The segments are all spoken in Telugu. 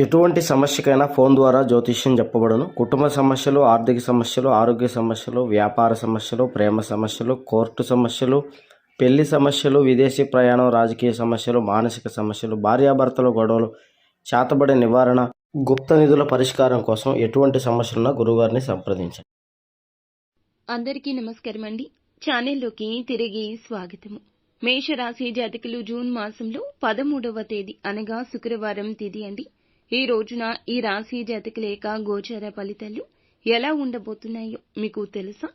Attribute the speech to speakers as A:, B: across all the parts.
A: ఎటువంటి సమస్యకైనా ఫోన్ ద్వారా జ్యోతిష్యం చెప్పబడును. కుటుంబ సమస్యలు, ఆర్థిక సమస్యలు, ఆరోగ్య సమస్యలు, వ్యాపార సమస్యలు, ప్రేమ సమస్యలు, కోర్టు సమస్యలు, పెళ్లి సమస్యలు, విదేశీ ప్రయాణం, రాజకీయ సమస్యలు, మానసిక సమస్యలు, భార్యాభర్తల గొడవలు, చేతబడి నివారణ, గుప్త నిధుల పరిష్కారం కోసం ఎటువంటి సమస్యలున్నా గురుగారిని సంప్రదించండి.
B: అందరికీ నమస్కారం అండి. ఛానల్లోకి తిరిగి స్వాగతము. మేషరాశి జాతకులు జూన్ మాసంలో 13వ తేదీ అనగా శుక్రవారం తిథి అండి. ఈ రోజున ఈ రాశి జాతకుల యొక్క గోచార ఫలితాలు ఎలా ఉండబోతున్నాయో మీకు తెలుసా?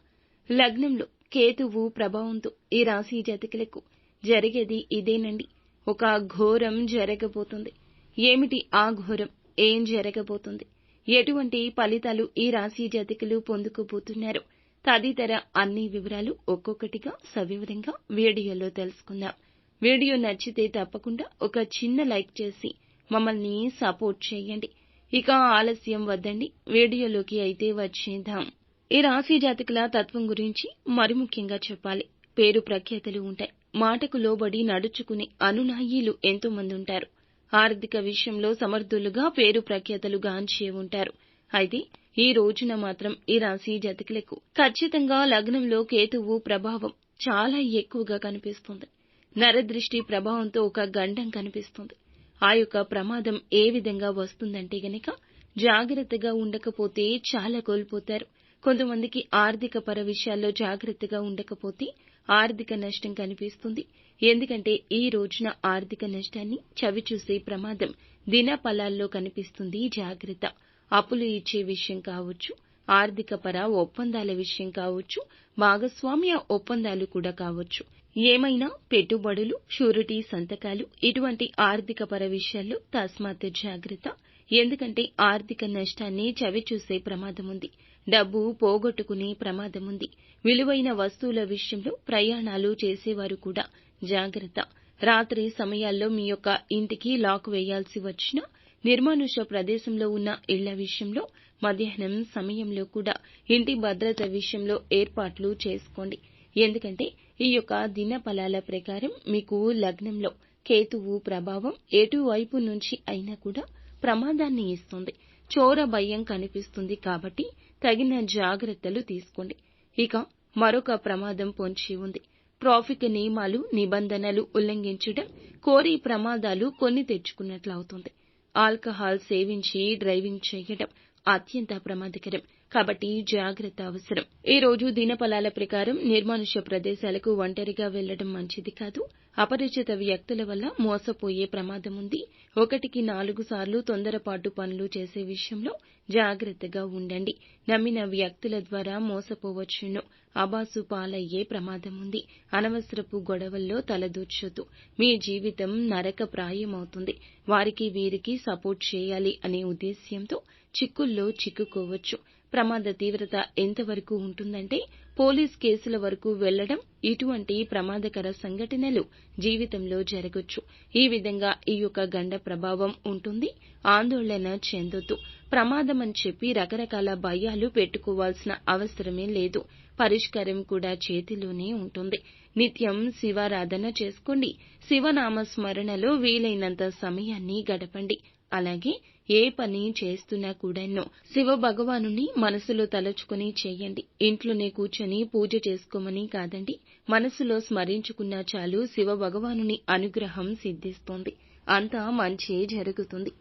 B: లగ్నంలో కేతువు ప్రభావంతో ఈ రాశి జాతకులకు జరిగేది ఇదేనండి. ఒక ఘోరం జరగబోతుంది. ఏమిటి ఆ ఘోరం? ఏం జరగబోతుంది? ఎటువంటి ఫలితాలు ఈ రాశి జాతకులు పొందుకోబోతున్నారు? తదితర అన్ని వివరాలు ఒక్కొక్కటిగా సవివరంగా వీడియోలో తెలుసుకుందాం. వీడియో నచ్చితే తప్పకుండా ఒక చిన్న లైక్ చేసి మమ్మల్ని సపోర్ట్ చేయండి. ఇక ఆలస్యం వద్దండి, వీడియోలోకి అయితే వచ్చేద్దాం. ఈ రాశి జాతకుల తత్వం గురించి మరి ముఖ్యంగా చెప్పాలి. పేరు ప్రఖ్యాతలు ఉంటాయి. మాటకు లోబడి నడుచుకునే అనునాయీలు ఎంతో మంది ఉంటారు. ఆర్థిక విషయంలో సమర్థులుగా పేరు ప్రఖ్యాతలు గాంచే ఉంటారు. అయితే ఈ రోజున మాత్రం ఈ రాశి జాతకులకు ఖచ్చితంగా లగ్నంలో కేతువు ప్రభావం చాలా ఎక్కువగా కనిపిస్తుంది. నరదృష్టి ప్రభావంతో ఒక గండం కనిపిస్తుంది. ఆ యొక్క ప్రమాదం ఏ విధంగా వస్తుందంటే గనక జాగ్రత్తగా ఉండకపోతే చాలా కోల్పోతారు. కొంతమందికి ఆర్థిక పర విషయాల్లో జాగ్రత్తగా ఉండకపోతే ఆర్థిక నష్టం కనిపిస్తుంది. ఎందుకంటే ఈ రోజున ఆర్థిక నష్టాన్ని చవిచూసే ప్రమాదం దినఫలాల్లో కనిపిస్తుంది. జాగ్రత్త. అప్పులు ఇచ్చే విషయం కావచ్చు, ఆర్థిక పర ఒప్పందాల విషయం కావచ్చు, భాగస్వామ్య ఒప్పందాలు కూడా కావచ్చు. ఏమైనా పెట్టుబడులు, షూరిటీ సంతకాలు, ఇటువంటి ఆర్థిక పర విషయాల్లో తస్మాత్ జాగ్రత్త. ఎందుకంటే ఆర్థిక నష్టాన్ని చవిచూసే ప్రమాదం ఉంది. డబ్బు పోగొట్టుకునే ప్రమాదం ఉంది. విలువైన వస్తువుల విషయంలో ప్రయాణాలు చేసేవారు కూడా జాగ్రత్త. రాత్రి సమయాల్లో మీ యొక్క ఇంటికి లాక్ వేయాల్సి వచ్చినా, నిర్మానుష ప్రదేశంలో ఉన్న ఇళ్ల విషయంలో, మధ్యాహ్నం సమయంలో కూడా ఇంటి భద్రత విషయంలో ఏర్పాట్లు చేసుకోండి. ఎందుకంటే ఈ యొక్క దిన ఫలాల ప్రకారం మీకు లగ్నంలో కేతువు ప్రభావం ఎటువైపు నుంచి అయినా కూడా ప్రమాదాన్ని ఇస్తుంది. చోర భయం కనిపిస్తుంది కాబట్టి తగిన జాగ్రత్తలు తీసుకోండి. ఇక మరొక ప్రమాదం పొంచి ఉంది. ట్రాఫిక్ నియమాలు, నిబంధనలు ఉల్లంఘించడం, కోరి ప్రమాదాలు కొని తెచ్చుకున్నట్లవుతుంది. ఆల్కహాల్ సేవించి డ్రైవింగ్ చేయడం అత్యంత ప్రమాదకరం. కాబట్టి జాగ్రత్త అవసరం. ఈ రోజు దినఫలాల ప్రకారం నిర్మానుష్య ప్రదేశాలకు ఒంటరిగా వెళ్లడం మంచిది కాదు. అపరిచిత వ్యక్తుల వల్ల మోసపోయే ప్రమాదం ఉంది. 1-4 సార్లు తొందరపాటు పనులు చేసే విషయంలో జాగ్రత్తగా ఉండండి. నమ్మిన వ్యక్తుల ద్వారా మోసపోవచ్చును. అబాసు పాలయ్యే ప్రమాదం ఉంది. అనవసరపు గొడవల్లో తలదూర్చొద్దు. మీ జీవితం నరకప్రాయమవుతుంది. వారికి వీరికి సపోర్ట్ చేయాలి అనే ఉద్దేశ్యంతో చిక్కుల్లో చిక్కుకోవచ్చు. ప్రమాద తీవ్రత ఎంతవరకు ఉంటుందంటే పోలీస్ కేసుల వరకు వెళ్లడం, ఇటువంటి ప్రమాదకర సంఘటనలు జీవితంలో జరగొచ్చు. ఈ విధంగా ఈ యొక్క గండ ప్రభావం ఉంటుంది. ఆందోళన చెందొద్దు. ప్రమాదమని చెప్పి రకరకాల భయాలు పెట్టుకోవాల్సిన అవసరమే లేదు. పరిష్కారం కూడా చేతిలోనే ఉంటుంది. నిత్యం శివారాధన చేసుకోండి. శివనామ స్మరణలో వీలైనంత సమయాన్ని గడపండి. అలాగే ఏ పని చేస్తున్నా కూడాను శివ భగవానుని మనసులో తలుచుకుని చేయండి. ఇంట్లోనే కూర్చొని పూజ చేసుకోమని కాదండి. మనసులో స్మరించుకున్నా చాలు శివ భగవానుని అనుగ్రహం సిద్ధిస్తుంది. అంతా మంచి జరుగుతుంది.